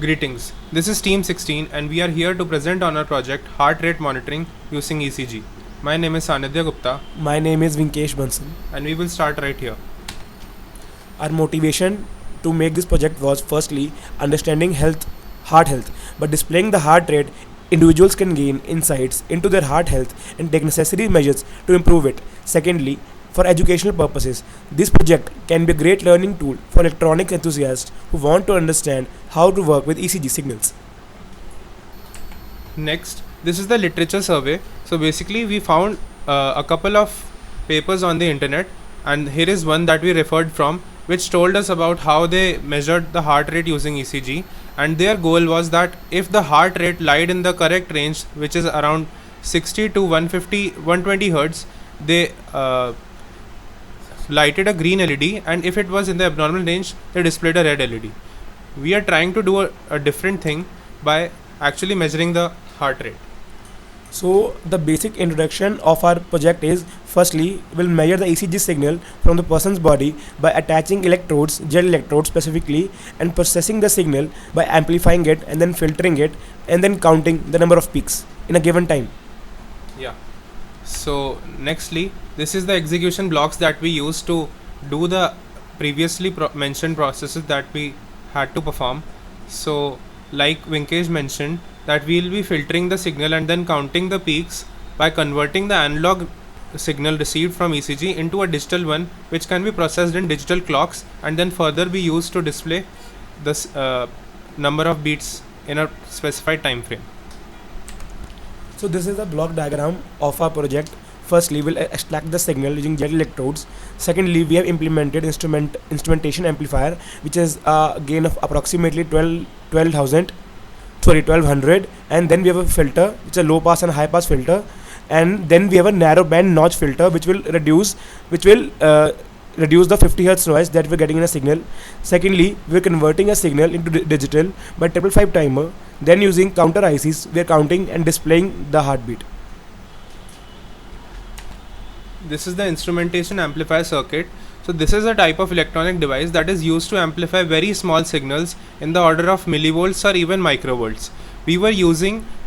Greetings, this is Team16 and we are here to present on our project Heart Rate Monitoring using ECG. My name is Sanidhya Gupta My name is Vinkesh Bansan. and we will start right here. Our motivation to make this project was firstly understanding heart health. By displaying the heart rate, individuals can gain insights into their heart health and take necessary measures to improve it. Secondly, for educational purposes, this project can be a great learning tool for electronics enthusiasts who want to understand how to work with ECG signals. Next, this is the literature survey. So basically we found a couple of papers on the internet and here is one that we referred from which told us about how they measured the heart rate using ECG, and their goal was that if the heart rate lied in the correct range, which is around 60 to 120 hertz, they lighted a green LED, and if it was in the abnormal range they displayed a red LED. We are trying to do a different thing by actually measuring the heart rate. So the basic introduction of our project is firstly we'll measure the ECG signal from the person's body by attaching electrodes, gel electrodes specifically, and processing the signal by amplifying it and then filtering it and then counting the number of peaks in a given time. Yeah. So nextly, this is the execution blocks that we use to do the previously mentioned processes that we had to perform. So like Vinkesh mentioned, that we will be filtering the signal and then counting the peaks by converting the analog signal received from ECG into a digital one, which can be processed in digital clocks and then further be used to display the number of beats in a specified time frame. So this is the block diagram of our project. Firstly, we'll extract the signal using gel electrodes. Secondly, we have implemented instrumentation amplifier, which is a gain of approximately 1200, and then we have a filter, which is a low pass and high pass filter, and then we have a narrow band notch filter, which will reduce the 50 hertz noise that we're getting in a signal. Secondly, we're converting a signal into digital by 555 timer. Then using counter ICs, we're counting and displaying the heartbeat. This is the instrumentation amplifier circuit. So this is a type of electronic device that is used to amplify very small signals in the order of millivolts or even microvolts. We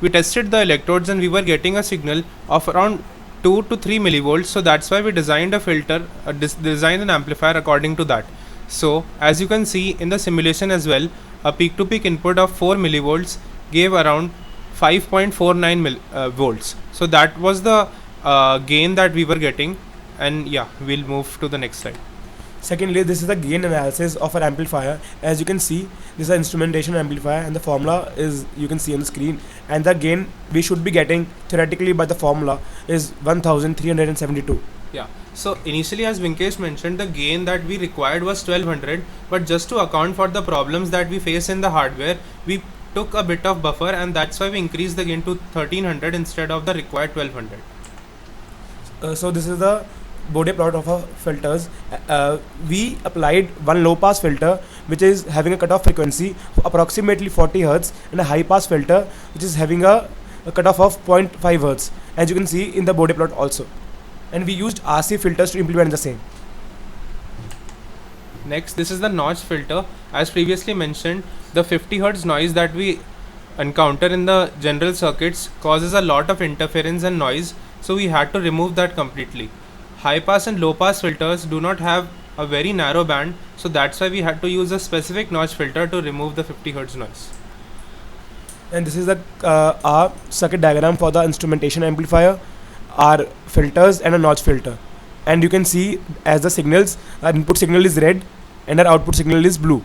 tested the electrodes and we were getting a signal of around 2 to 3 millivolts, so that's why we designed a filter, designed an amplifier according to that. So as you can see in the simulation as well, a peak to peak input of 4 millivolts gave around 5.49 volts. So that was the gain that we were getting, and yeah, we'll move to the next slide. Secondly, this is the gain analysis of our amplifier. As you can see, this is an instrumentation amplifier and the formula is you can see on the screen, and the gain we should be getting theoretically by the formula is 1372. Yeah, so initially as Vinkesh mentioned, the gain that we required was 1200, but just to account for the problems that we face in the hardware, we took a bit of buffer, and that's why we increased the gain to 1300 instead of the required 1200. So this is the Bode plot of our filters. We applied one low pass filter which is having a cutoff frequency of approximately 40 hertz and a high pass filter which is having a cutoff of 0.5 hertz, as you can see in the Bode plot also. And we used RC filters to implement the same. Next, this is the notch filter. As previously mentioned, the 50 hertz noise that we encounter in the general circuits causes a lot of interference and noise, so we had to remove that completely. High pass and low pass filters do not have a very narrow band, so that's why we had to use a specific notch filter to remove the 50 hertz noise. And this is the our circuit diagram for the instrumentation amplifier, our filters and a notch filter. And you can see as the signals, our input signal is red and our output signal is blue.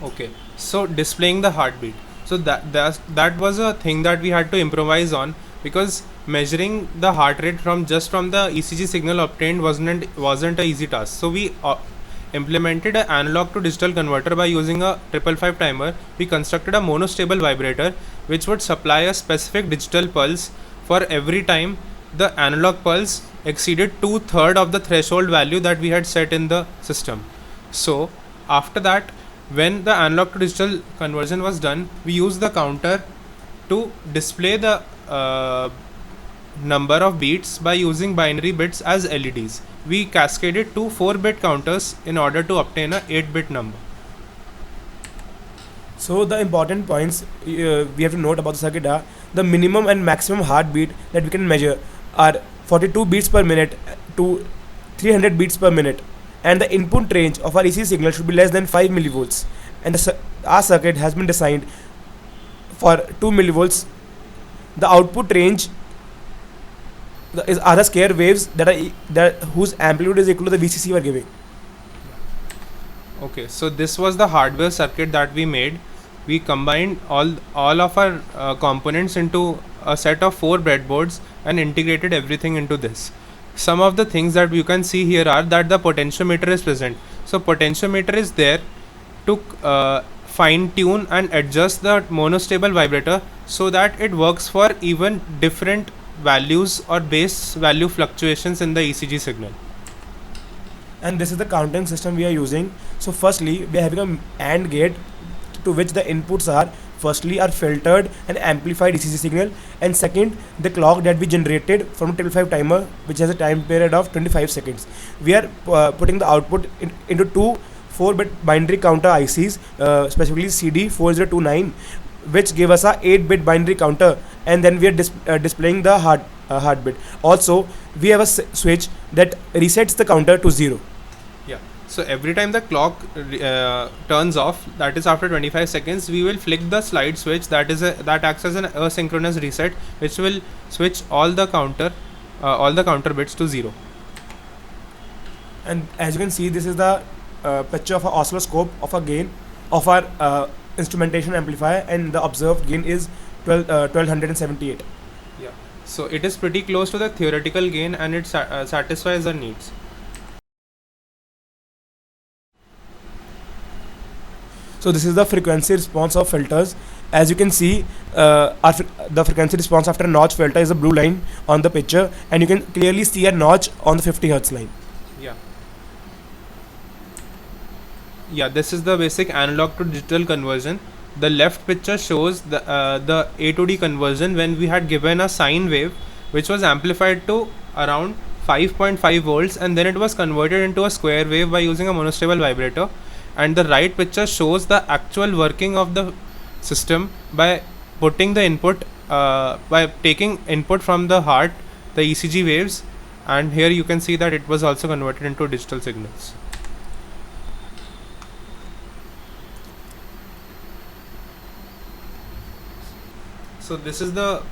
Okay, so displaying the heartbeat. So that was a thing that we had to improvise on, because measuring the heart rate from the ECG signal obtained wasn't an easy task. So we implemented an analog to digital converter by using a 555 timer. We constructed a monostable vibrator which would supply a specific digital pulse for every time the analog pulse exceeded 2/3 of the threshold value that we had set in the system. So after that, when the analog to digital conversion was done, we used the counter to display the number of beats by using binary bits as LEDs. We cascaded two 4-bit counters in order to obtain a 8-bit number. So the important points we have to note about the circuit are the minimum and maximum heartbeat that we can measure are 42 beats per minute to 300 beats per minute, and the input range of our ECG signal should be less than 5 millivolts, and our circuit has been designed for 2 millivolts. The output range are the square waves that whose amplitude is equal to the VCC we are giving. Okay, so this was the hardware circuit that we made. We combined all of our components into a set of 4 breadboards and integrated everything into this. Some of the things that you can see here are that the potentiometer is present. So potentiometer is there to fine tune and adjust the monostable vibrator so that it works for even different values or base value fluctuations in the ECG signal. And this is the counting system we are using. So firstly, we are having a AND gate to which the inputs are firstly are filtered and amplified ECG signal, and second the clock that we generated from a till 5 timer which has a time period of 25 seconds. We are putting the output into two 4-bit binary counter ICs, specifically CD4029, which give us a 8-bit binary counter, and then we are displaying the heartbeat. Also, we have a switch that resets the counter to 0. Yeah. So every time the clock turns off, that is after 25 seconds, we will flick the slide switch that acts as an asynchronous reset, which will switch all the counter bits to 0. And as you can see, this is the picture of an oscilloscope of a gain of our instrumentation amplifier, and the observed gain is 1278. Yeah. So it is pretty close to the theoretical gain, and it satisfies our needs. So this is the frequency response of filters. As you can see, the frequency response after a notch filter is a blue line on the picture, and you can clearly see a notch on the 50 Hz line. Yeah, this is the basic analog to digital conversion. The left picture shows the A to D conversion when we had given a sine wave which was amplified to around 5.5 volts, and then it was converted into a square wave by using a monostable vibrator. And the right picture shows the actual working of the system by putting the input by taking input from the heart, the ECG waves, and here you can see that it was also converted into digital signals. So this is the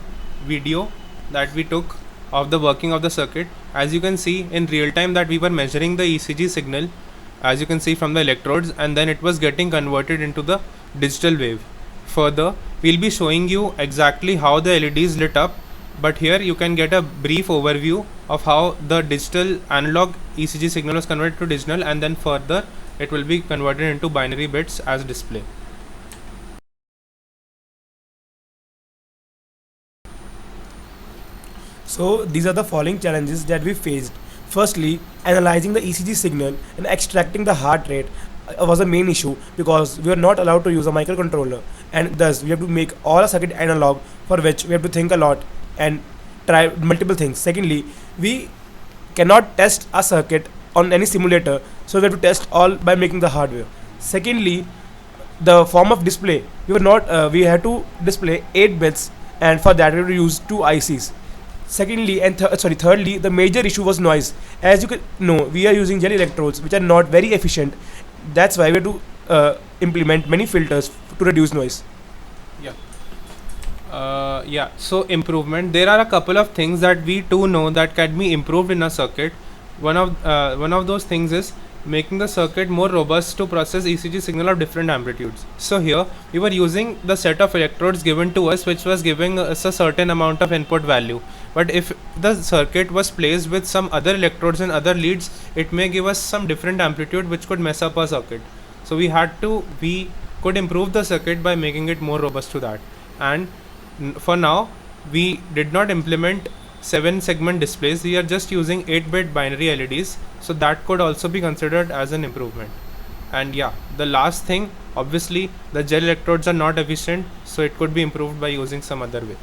video that we took of the working of the circuit. As you can see in real time that we were measuring the ECG signal, as you can see from the electrodes, and then it was getting converted into the digital wave. Further, we'll be showing you exactly how the LEDs lit up, but here you can get a brief overview of how the digital analog ECG signal was converted to digital, and then further it will be converted into binary bits as display. So these are the following challenges that we faced. Firstly, analyzing the ECG signal and extracting the heart rate was a main issue because we were not allowed to use a microcontroller, and thus we have to make all a circuit analog, for which we have to think a lot and try multiple things. Secondly, we cannot test a circuit on any simulator, so we have to test all by making the hardware. Secondly, the form of display, we had to display 8 bits, and for that we have to use 2 ICs. Secondly, and thirdly, the major issue was noise. As you can know, we are using gel electrodes which are not very efficient. That's why we have to implement many filters to reduce noise. Yeah, so improvement. There are a couple of things that we too know that can be improved in a circuit. One of those things is making the circuit more robust to process ECG signal of different amplitudes. So here we were using the set of electrodes given to us, which was giving us a certain amount of input value. But if the circuit was placed with some other electrodes and other leads, it may give us some different amplitude which could mess up our circuit. So we could improve the circuit by making it more robust to that. And for now, we did not implement 7-segment displays. We are just using 8-bit binary LEDs, so that could also be considered as an improvement. And yeah, the last thing, obviously the gel electrodes are not efficient, so it could be improved by using some other way.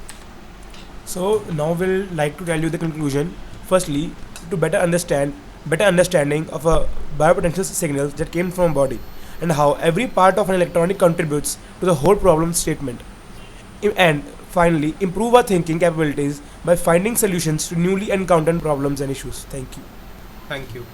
So now we'll like to tell you the conclusion. Firstly, to better understanding of a biopotential signals that came from body, and how every part of an electronic contributes to the whole problem statement. And finally, improve our thinking capabilities by finding solutions to newly encountered problems and issues. Thank you. Thank you.